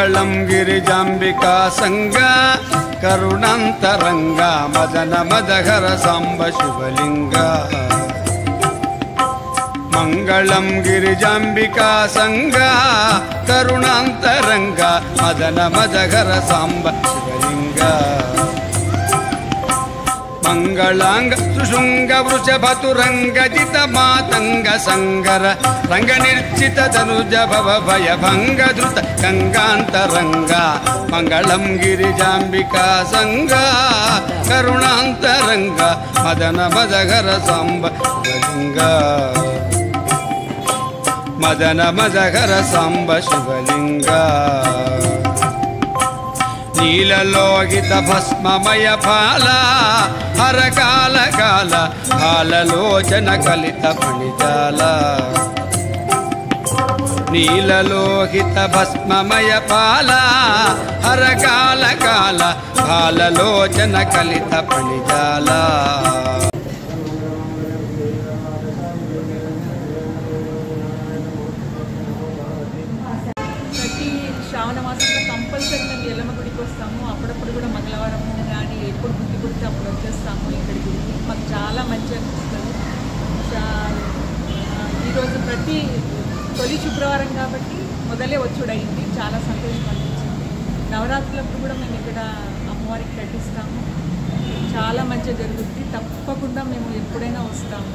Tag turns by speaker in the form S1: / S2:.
S1: మంగళం గిరిజాంబికా సంగ కరుణాంతరంగ మదన మదహర సాంబ శివలింగ మంగళం గిరిజాంబికా సంగ కరుణాంతరంగ మదన మదహర సాంబ శివలింగ మంగళాంగ సుశృంగ వృషభతురంగజిత మాతంగ సంగర రంగ నిర్చిత తనుజ భవ భయ భంగ ధృత గంగాంతరంగ మంగళం గిరిజాంబికా సంగ కరుణాంతరంగ మదన మదహర సాంబ శివలింగ మదన మదహర సాంబ శివలింగ నీలలోహిత భస్మమయ ఫాల హర కాల కాల కాలలోచన కలిత ఫణిజాల నీలలోహిత భస్మమయ ఫాల హర కాల కాల కాలలోచన కలిత ఫణిజాల
S2: శ్రావణ మాసంలో కంపల్సరీ మేము ఎల్లమ్మ గుడికి వస్తాము. అప్పుడప్పుడు కూడా మంగళవారం కానీ ఎప్పుడు గుడి పుడితే అప్పుడు వచ్చేస్తాము ఇక్కడికి. మాకు చాలా మంచి అనిపిస్తుంది. ఈరోజు ప్రతి తొలి శుక్రవారం కాబట్టి మొదలే వచ్చుడైంది. చాలా సంతోషం అనిపించింది. నవరాత్రులప్పుడు కూడా మేము ఇక్కడ అమ్మవారికి కట్టిస్తాము. చాలా మంచిగా జరుగుతుంది. తప్పకుండా మేము ఎప్పుడైనా వస్తాము.